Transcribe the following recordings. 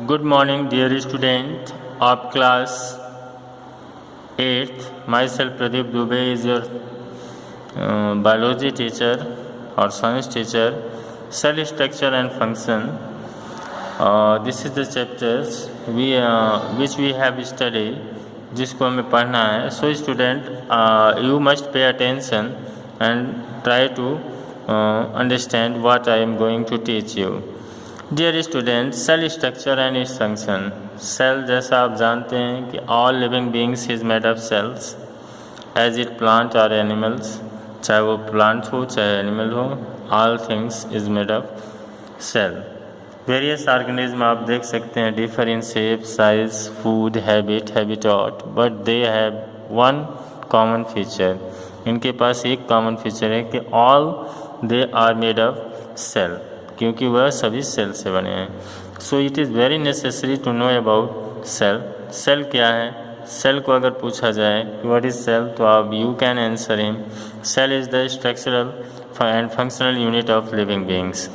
Good morning, dear student of class 8th. Myself Pradeep Dubey is your biology teacher or science teacher. Cell structure and function. This is the chapters which we have studied, जिसको हमें पढ़ना है. So student, you must pay attention and try to understand what I am going to teach you. Dear student, cell structure and its function. Cell जैसा आप जानते हैं कि all living beings is made of cells as it plant और animals, चाहे वो plant हो चाहे एनिमल हो, all things is made of cell. Various organism आप देख सकते हैं differ in shape, size, food, habit, habitat, but they have one common feature. इनके पास एक कॉमन फीचर है कि all they are made of cell, क्योंकि वह सभी सेल से बने हैं. So it is very necessary to know about cell. Cell क्या है? सेल को अगर पूछा जाए व्हाट इज सेल, तो आप you can answer him. Cell is the structural and functional unit of living beings.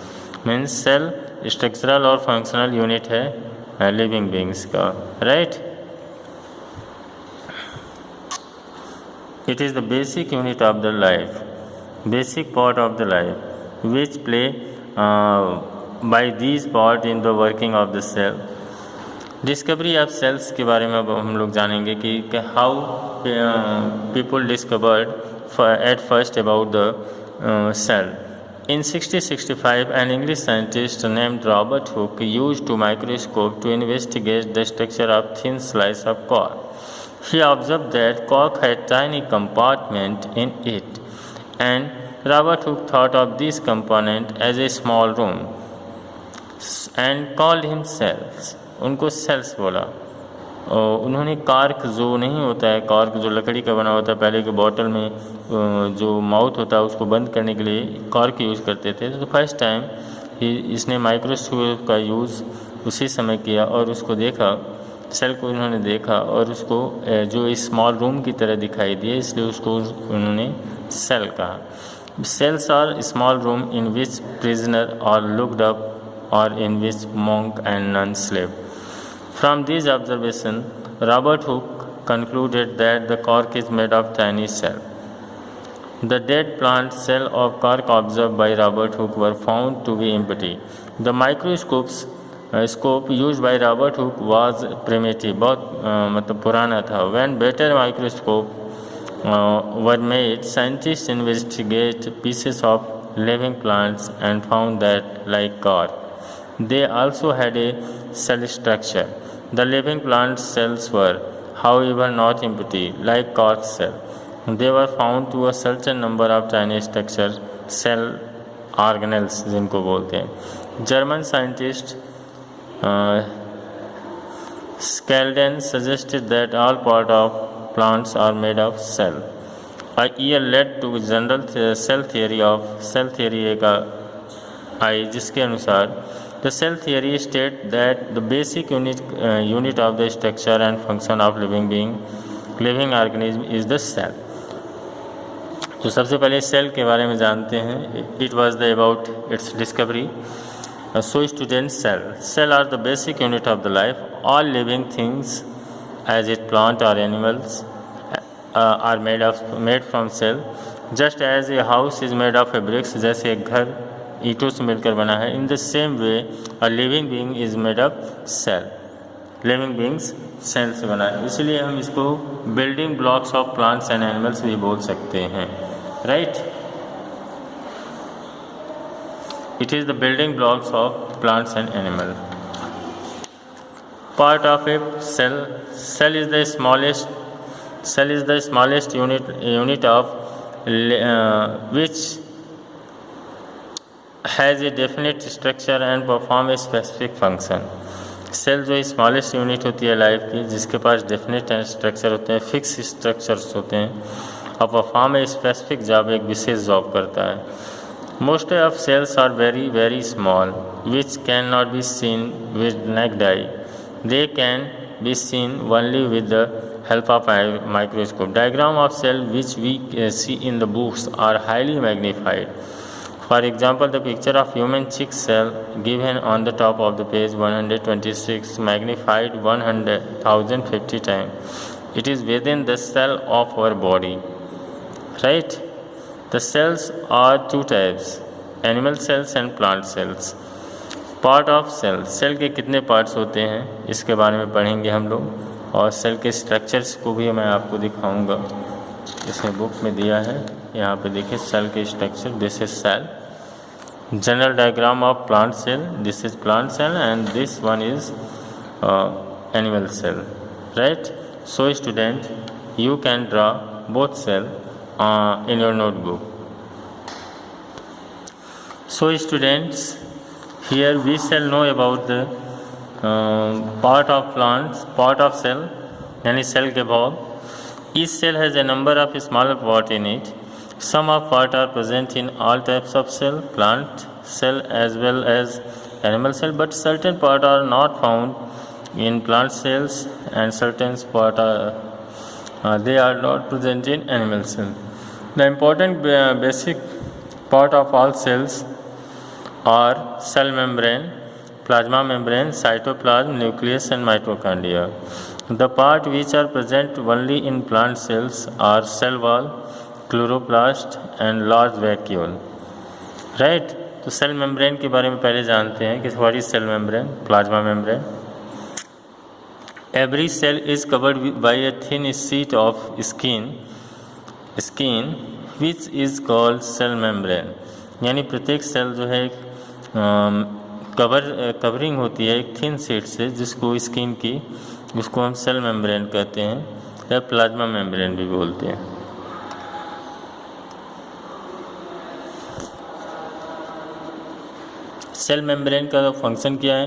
Means cell structural और functional unit है लिविंग बींग्स का, right. It is the basic unit of the life, basic part of the life which play by these part in the working of the cell. Discovery of cells के बारे में अब हम लोग जानेंगे कि how people discovered at first about the cell. In 1665, an English scientist named Robert Hooke used a microscope to investigate the structure of thin slice of cork. He observed that cork had tiny compartment in it, and Robert Hooke thought of this component as a small room and called him cells. उनको sales बोला. और उन्होंने cork जो नहीं होता है, cork जो लकड़ी का बना होता है, पहले के बॉटल में जो माउथ होता है उसको बंद करने के लिए कॉर्क यूज़ करते थे. तो फर्स्ट टाइम इसने माइक्रोस्कोप का यूज़ उसी समय किया और उसको देखा, सेल को उन्होंने देखा और उसको जो स्मॉल रूम की तरह दिखाई दिया, इसलिए उसको उन्होंने सेल कहा. Cells are small room in which prisoner are looked up or in which monk and nun sleep. From these observations, Robert Hooke concluded that the cork is made of tiny cell. The dead plant cell of cork observed by Robert Hooke were found to be empty. The scope used by Robert Hooke was primitive, बहुत मतलब पुराना था. When better microscope were made, scientists investigate pieces of living plants and found that, like cork, they also had a cell structure. The living plant cells were, however, not empty like cork cell. They were found to a certain number of tiny structure cell organelles जिनको बोलते हैं. German scientist Scalden suggested that all part of plants are made of cell. A year led to general cell theory एक आई, जिसके अनुसार the cell theory state that the basic unit of the structure and function of living organism is the cell. तो सबसे पहले cell के बारे में जानते हैं. It was about its discovery. So students, cell are the basic unit of the life. All living things as it plant or animals are made from cell. Just as a house is made of bricks, जैसे एक घर ईंटों से मिलकर बना है, in the same way a living being is made of cell. Living beings cell से बना है, इसलिए हम इसको building blocks of plants and animals भी बोल सकते हैं, right. It is the building blocks of plants and animals. Part of a cell. Cell is the smallest unit of which has a definite structure and perform a specific function. Cell जो smallest unit होती है life की, जिसके पास definite structure होते हैं, fix structures होते हैं, और परफॉर्म ए स्पेसिफिक जॉब, एक विशेष जॉब करता है. Most of cells are very, very small, which cannot be seen with naked eye. They can be seen only with the help of a microscope. Diagram of cell which we see in the books are highly magnified. For example, the picture of human chick cell given on the top of the page 126 magnified 100,050 times. It is within the cell of our body, right? The cells are two types, animal cells and plant cells. Part of cell, cell के कितने parts होते हैं इसके बारे में पढ़ेंगे हम लोग, और सेल के स्ट्रक्चर्स को भी मैं आपको दिखाऊंगा। इसमें बुक में दिया है, यहाँ पे देखिए सेल के structure. This is cell, general diagram of plant cell, this is plant cell and this one is animal cell, right? So student, you can draw both cell in your notebook. So students, here we shall know about the part of plants, part of cell, यानी cell के भाग। Each cell has a number of smaller parts in it. Some of parts are present in all types of cell, plant cell as well as animal cell, but certain parts are not found in plant cells and certain parts are they are not present in animal cell. The important basic part of all cells are cell membrane, plasma membrane, cytoplasm, nucleus and mitochondria. The part which are present only in plant cells are cell wall, chloroplast and large vacuole, right? तो cell membrane के बारे में पहले जानते हैं कि what is cell membrane, plasma membrane. Every cell is covered by a thin sheet of skin which is called cell membrane. यानी प्रत्येक सेल जो है कवरिंग होती है एक थिन शीट से, जिसको स्किन की, उसको हम सेल मेम्ब्रेन कहते हैं या प्लाज्मा मेम्ब्रेन भी बोलते हैं। सेल मेम्ब्रेन का फंक्शन क्या है?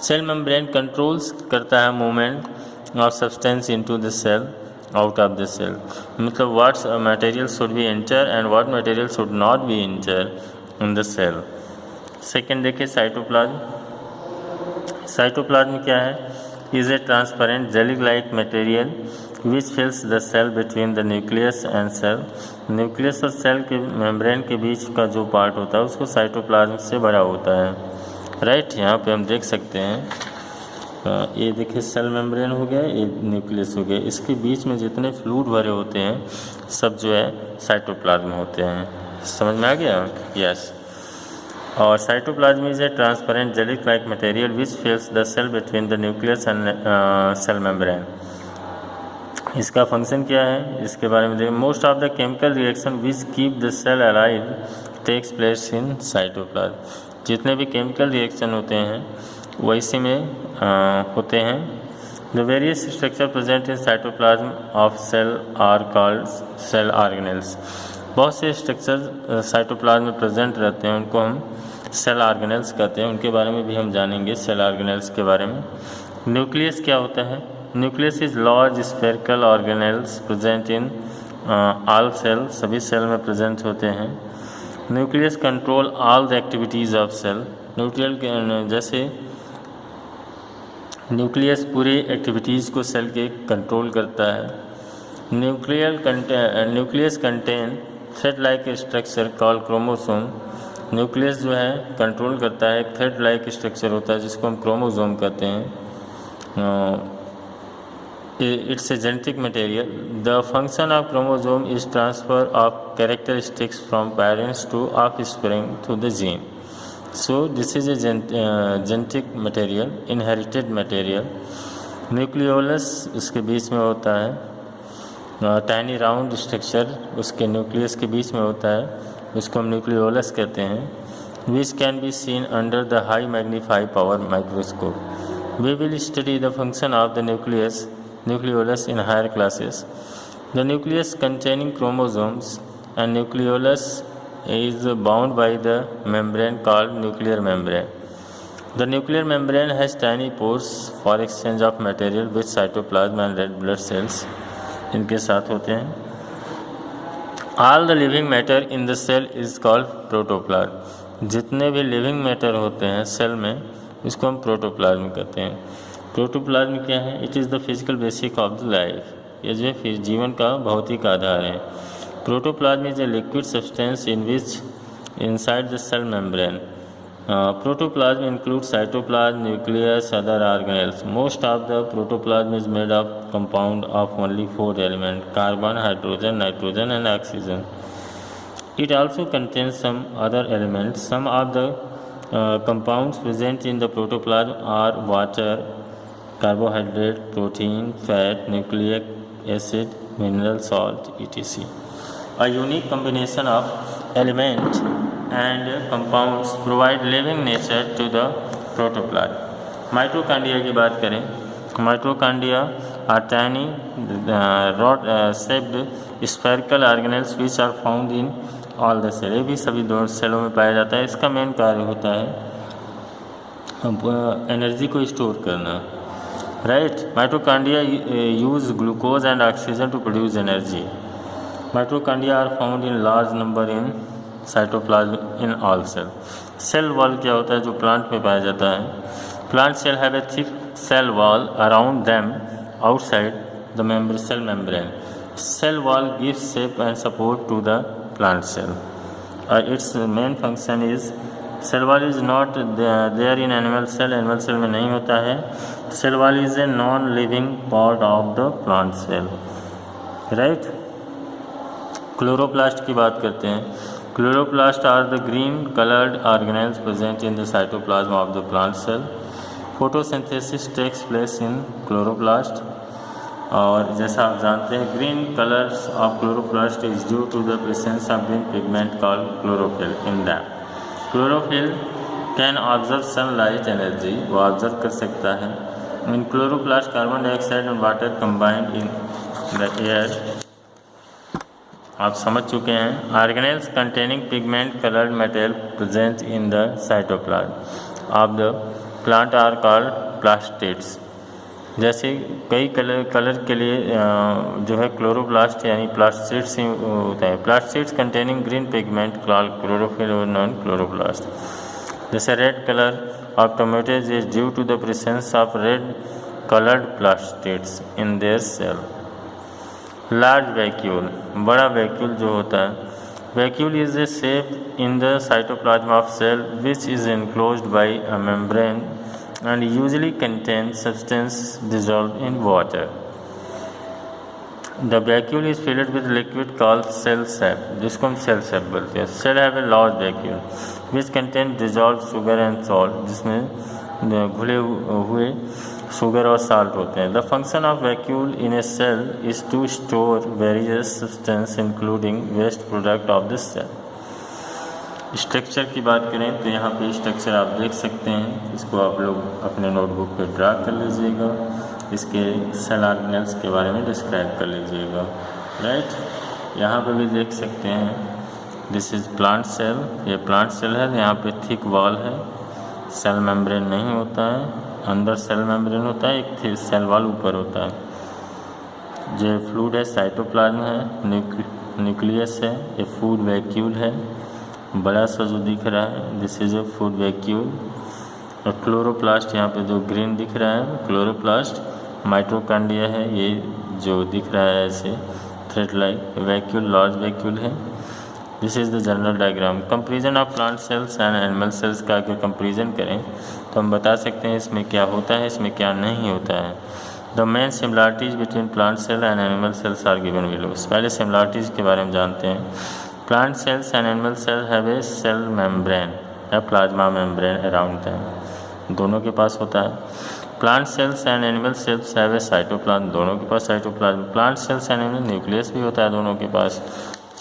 सेल मेम्ब्रेन कंट्रोल्स करता है movement of substance into the cell, out of the cell. मतलब what material should be enter and what material should not be enter in the cell. Second देखिए cytoplasm. Cytoplasm क्या है? Is a transparent jelly like material which fills the cell between the nucleus and cell. Nucleus और cell के membrane के बीच का जो part होता है उसको साइटोप्लाज्म से भरा होता है, राइट? यहाँ पे हम देख सकते हैं, ये देखिए सेल मेम्ब्रेन हो गया, ये न्यूक्लियस हो गया, इसके बीच में जितने फ्लूइड भरे होते हैं सब जो है साइटोप्लाज्म होते हैं। समझ में आ गया? यस। और cytoplasm is a transparent jelly like material which fills the cell between the nucleus and cell membrane. इसका फंक्शन क्या है इसके बारे में देखिए। Most of the chemical reaction which keep the cell alive takes place in cytoplasm. जितने भी chemical reaction होते हैं वो इसी में होते हैं। The various structure present in cytoplasm of cell are called cell organelles. बहुत से स्ट्रक्चर साइटोप्लाज्म में प्रेजेंट रहते हैं, उनको हम सेल ऑर्गेनेल्स कहते हैं। उनके बारे में भी हम जानेंगे, सेल ऑर्गेनेल्स के बारे में। न्यूक्लियस क्या होता है? Nucleus is large spherical organelles present in all cell, सभी सेल में प्रेजेंट होते हैं। Nucleus control all the activities of cell. जैसे न्यूक्लियस पूरी एक्टिविटीज़ को सेल के कंट्रोल करता है। Nucleus contain thread like structure called chromosome. Nucleus जो है कंट्रोल करता है, एक थ्रेड लाइक स्ट्रक्चर होता है जिसको हम क्रोमोसोम कहते हैं। It's a genetic material. The function of chromosome is transfer of characteristics from parents to offspring through the gene. So this is a genetic material, inherited material. Nucleolus उसके बीच में होता है, टाइनी राउंड स्ट्रक्चर उसके nucleus के बीच में होता है, उसको हम न्यूक्लियोलस कहते हैं। Which can be seen under the high magnified power microscope. We will study the function of the nucleolus in higher classes. The nucleus containing chromosomes and nucleolus is bound by the membrane called nuclear membrane. The nuclear membrane has tiny pores for exchange of material with cytoplasm and red blood cells इनके साथ होते हैं। All the living matter in the cell is called protoplasm. जितने भी living matter होते हैं cell में इसको हम प्रोटोप्लाज्म कहते हैं। प्रोटोप्लाज्म क्या है? It is the physical basic of the life. ये जो है जीवन का भौतिक आधार है। Protoplasm is a liquid substance in which inside the cell membrane. Protoplasm includes cytoplasm, nucleus, other organelles. Most of the protoplasm is made of compound of only 4 elements: carbon, hydrogen, nitrogen, and oxygen. It also contains some other elements. Some of the compounds present in the protoplasm are water, carbohydrate, protein, fat, nucleic acid, mineral salt, etc. A unique combination of elements and compounds provide living nature to the protoplasm. Mitochondria की बात करें, mitochondria are tiny rod-shaped spherical organelles which are found in all the cell. ये भी सभी दो सेलों में पाया जाता है. इसका मेन कार्य होता है एनर्जी को स्टोर करना. Right. Mitochondria use glucose and oxygen to produce energy. Mitochondria are found in large number in cytoplasm in all cell. Cell wall क्या होता है जो प्लांट में पाया जाता है? Plant cell have a thick cell wall around them outside the cell membrane. Cell wall gives shape and support to the plant cell. Its main function is cell wall is not there in animal cell. Animal cell में नहीं होता है. Cell wall is a non-living part of the plant cell. Right? Chloroplast की बात करते हैं. Chloroplast are the green coloured organelles present in the cytoplasm of the plant cell. Photosynthesis takes place in chloroplast. और जैसा आप जानते हैं green colours of chloroplast is due to the presence of green pigment called chlorophyll in that. Chlorophyll can observe sunlight energy, वो observe कर सकता है. In chloroplast carbon dioxide and water combined in the air. आप समझ चुके हैं. Organelles containing pigment coloured material present in the cytoplasm of the plant are called plastids. जैसे कई कलर के लिए जो है क्लोरोप्लास्ट यानी प्लास्टिड्स होता है. Plastids containing green pigment called chlorophyll और नॉन क्लोरोप्लास्ट. जैसे red colour of tomatoes is due to the presence of red coloured plastids in their cell. Large vacuole, बड़ा वैक्यूल जो होता है. Vacuole is a shape in the cytoplasm of cell which is enclosed by a membrane and usually contains substance dissolved in water. The vacuole is filled with liquid called cell sap, जिसको हम cell sap बोलते हैं. Cell have a large vacuole which contain dissolved sugar and salt, जिसमें घुले हुए sugar और salt होते हैं. The function of vacuole in a cell is to store various substance including waste product of the cell. Structure की बात करें तो यहाँ पे स्ट्रक्चर आप देख सकते हैं. इसको आप लोग अपने नोटबुक पे ड्रा कर लीजिएगा. इसके सेल ऑर्गेनेल्स के बारे में डिस्क्राइब कर लीजिएगा. राइट. यहाँ पे भी देख सकते हैं. This is plant cell. ये प्लांट सेल है. यहाँ पे थिक वॉल है. सेल मेम्ब्रेन नहीं होता है. अंदर सेल मेम्ब्रेन होता है. एक सेल वॉल ऊपर होता है. जो फ्लूइड है साइटोप्लाज्म है. न्यूक्लियस है. ये फूड वैक्यूल है. बड़ा सा जो दिख रहा है this is a food vacuole. और क्लोरोप्लास्ट यहाँ पे जो ग्रीन दिख रहा है क्लोरोप्लास्ट. माइटोकॉन्ड्रिया है. ये जो दिख रहा है ऐसे thread like vacuole large vacuole है. This is the general diagram. Comparison of plant cells and animal cells का अगर कंपेरिजन करें तो हम बता सकते हैं इसमें क्या होता है इसमें क्या नहीं होता है. The main similarities between plant cell and animal cells are given below. पहले सिमिलरिटीज़ के बारे में जानते हैं. Plant cells and animal cells have a cell membrane या प्लाज्मा मेम्ब्रेन अराउंड देम. दोनों के पास होता है. Plant cells and animal cells have a cytoplasm. दोनों के पास cytoplasm. Plant cells and animal nucleus भी होता है दोनों के पास.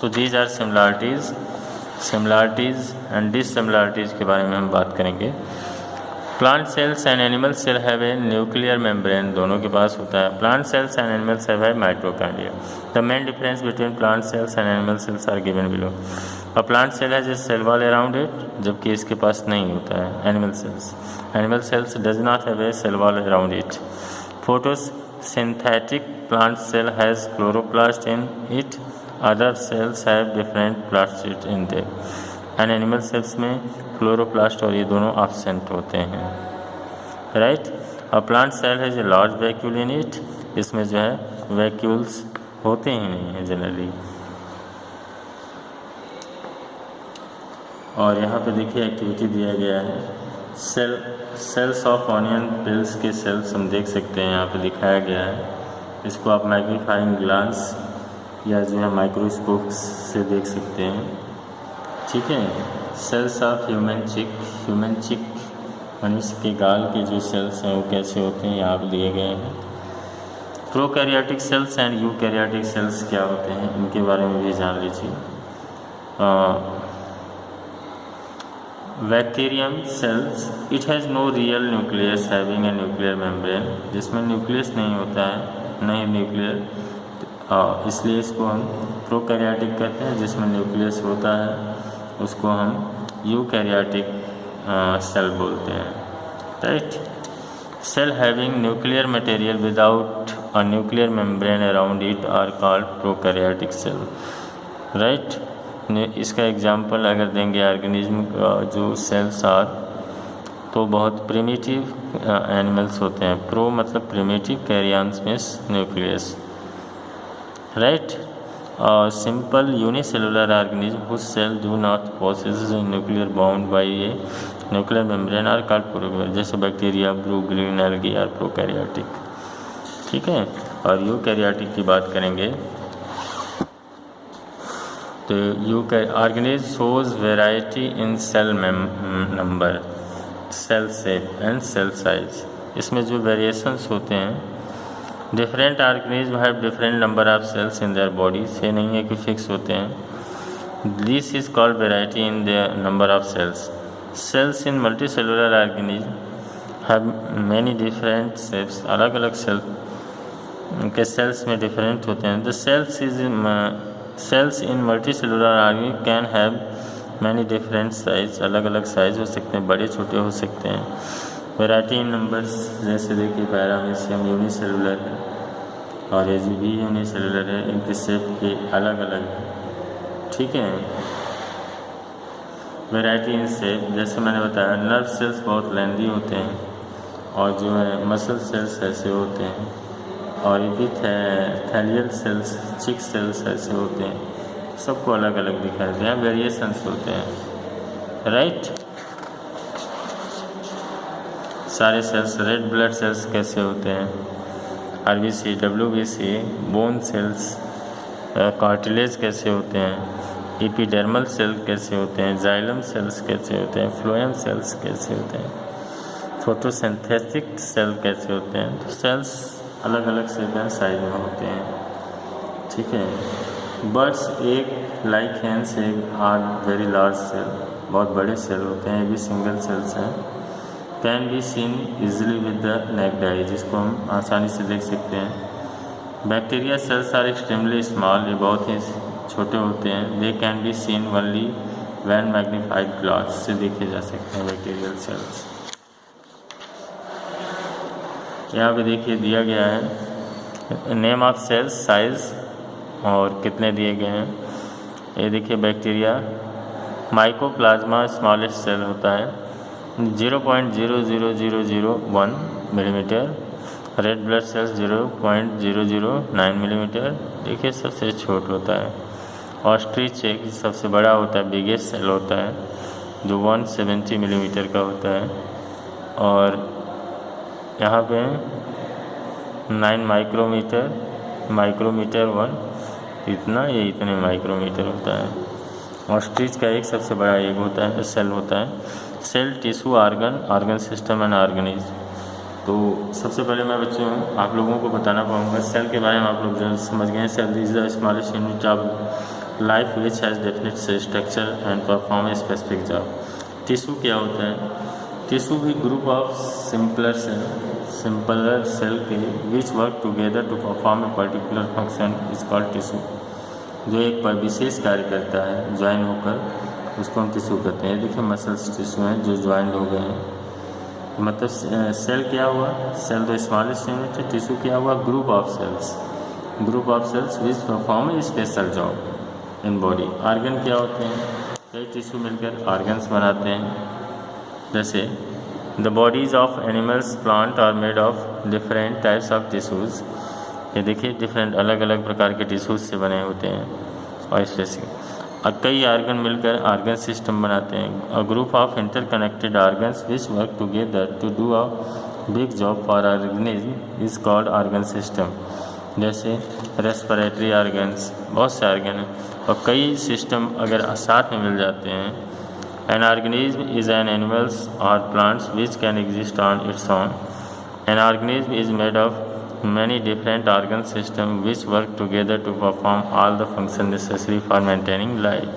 तो दीज आर सिमिलरिटीज़ एंड डिससिमिलरिटीज़ के बारे में हम बात करेंगे. Plant cells and animal cell have a nuclear membrane. दोनों के पास होता है. Plant cells and animal cell have mitochondria. The main difference between plant cells and animal cells are given below. A plant cell has a cell wall around it, जबकि इसके पास नहीं होता है animal cells does not have a cell wall around it. Photosynthetic plant cell has chloroplast in it. Other cells have different plastid in them. And animal cells में chloroplast और ये दोनों एब्सेंट होते हैं. Right. A plant cell has a large vacuole in it. इसमें जो है vacuoles होते ही नहीं हैं जनरली. और यहाँ पे देखिए एक्टिविटी दिया गया है, सेल्स ऑफ ऑनियन पिल्स के सेल्स हम देख सकते हैं, यहाँ पे दिखाया गया है। इसको आप मैग्नीफाइंग ग्लास या जो है माइक्रोस्कोप से देख सकते हैं, ठीक है। सेल्स ऑफ ह्यूमन चिक मनुष्य के गाल के जो सेल्स हैं वो कैसे होते हैं यहाँ पे दिए गए हैं। Prokaryotic cells and eukaryotic cells क्या होते हैं, इनके बारे में भी जान लीजिए। Bacterium cells, it has no real nucleus having a nuclear membrane, जिसमें न्यूक्लियस नहीं होता है, नहीं न्यूक्लियर, इसलिए इसको हम प्रोकैरियोटिक कहते हैं। जिसमें न्यूक्लियस होता है उसको हम यूकैरियोटिक सेल बोलते हैं, right. Cell having nuclear material without a nuclear membrane around it are called prokaryotic cell, right. इसका एग्जाम्पल अगर देंगे ऑर्गेनिज्म जो सेल्स आर, तो बहुत प्रिमिटिव एनिमल्स होते हैं। प्रो मतलब primitive, karyons means nucleus, right. Simple unicellular organism whose cell do not possess nuclear bound by a nuclear membrane are called prokaryotic, जैसे bacteria, blue green algae are prokaryotic, ठीक है। और eukaryotic की बात करेंगे तो organism shows variety in cell number, cell shape and cell size. इसमें जो वेरिएशंस होते हैं, different organism have different number of cells in their body, से नहीं है कि फिक्स होते हैं। This is called variety in their number of cells. Cells in multi cellular organism have many different shapes, अलग अलग सेल के सेल्स में डिफरेंट होते हैं। The cells in multi cellular organism can have many different size, अलग अलग size हो सकते हैं, बड़े छोटे हो सकते हैं। वेराइटी इन नंबर्स, जैसे देखिए पैरामीशियम यूनिसेलुलर है और ये भी यूनिसेलुलर है, इनकी शेप के अलग अलग है, ठीक है। वेराइटी इन शेप, जैसे मैंने बताया नर्व सेल्स बहुत लेंदी होते हैं और जो है मसल सेल्स ऐसे होते हैं, और एपिथेलियल सेल्स, चिक सेल्स ऐसे होते हैं, सबको अलग अलग दिखाते हैं, वेरिएशंस होते हैं, राइट। सारे सेल्स, रेड ब्लड सेल्स कैसे होते हैं, RBC, WBC, bone cells, cartilage कैसे होते हैं, एपिडर्मल सेल कैसे होते हैं, जाइलम सेल्स कैसे होते हैं, फ्लोएम सेल्स कैसे होते हैं, फोटोसिंथेटिक सेल कैसे होते हैं। तो सेल्स अलग अलग शेप एंड साइज में होते हैं, ठीक है। Birds egg like hens egg are very large cell, बहुत बड़े सेल होते हैं, ये भी सिंगल सेल्स हैं। Can be seen easily with the naked eye, जिसको हम आसानी से देख सकते हैं। Bacteria cells are extremely small, ये बहुत ही छोटे होते हैं। They can be seen only when magnified glass से देखे जा सकते हैं बैक्टीरियल सेल्स। यहाँ पे देखिए दिया गया है नेम ऑफ सेल्स, साइज और कितने दिए गए हैं। ये देखिए बैक्टीरिया, माइकोप्लाज्मा स्मॉलेस्ट सेल होता है 0.00001 millimetre, red blood cells 0.009 millimetre, देखिए सबसे छोट होता है। ऑस्ट्रिच एक सबसे बड़ा होता है, बिगेस्ट सेल होता है जो 170 मिलीमीटर का होता है, और यहाँ पे 9 माइक्रोमीटर 1 इतना, ये इतने माइक्रोमीटर होता है। ऑस्ट्रिच का एक सबसे बड़ा एग होता है, सेल होता है। Cell, tissue, organ system and organism. तो सबसे पहले मैं बच्चों आप लोगों को बताना पाऊँगा सेल के बारे में। आप लोग जो समझ गए हैं, cell is the smallest unit of life which has definite structure and perform a specific job. Tissue क्या होता है? टिश्यू भी ग्रुप ऑफ सिंपलर सेल के which work together to perform a particular function is called tissue. जो एक पर विशेष कार्य करता है ज्वाइन होकर, उसको हम टिश्यू कहते हैं। देखिए मसल्स टिश्यू हैं जो ज्वाइंट हो गए हैं, मतलब सेल क्या हुआ? सेल तो स्मॉलेस्ट यूनिट है। टिश्यू क्या हुआ? Group of cells which perform a special job in body. Organ क्या होते हैं? कई टिश्यू मिलकर ऑर्गन्स बनाते हैं। जैसे the bodies of animals, plant are made of different types of tissues. ये देखिए डिफरेंट अलग अलग प्रकार के टिश्यूज से बने होते हैं और स्पेसिफिक। कई आर्गन मिलकर आर्गन सिस्टम बनाते हैं. A group of interconnected organs which work together to do a big job for organism is called organ system. जैसे रेस्पिरेटरी आर्गन्स, बहुत से आर्गन हैं और कई सिस्टम अगर साथ में मिल जाते हैं. An organism is an animals और plants which can exist on its own. An organism is made of many different organ systems which work together to perform all the functions necessary for maintaining life.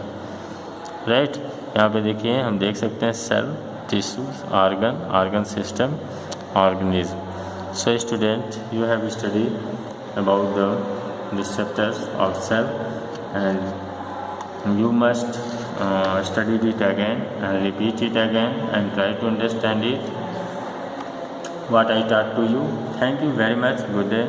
Right? यहाँ पे देखिए हम देख सकते हैं cell, tissues, organ system, organism. So student, you have studied about the chapters of cell and you must study it again and repeat it again and try to understand it what I taught to you. Thank you very much. Good day.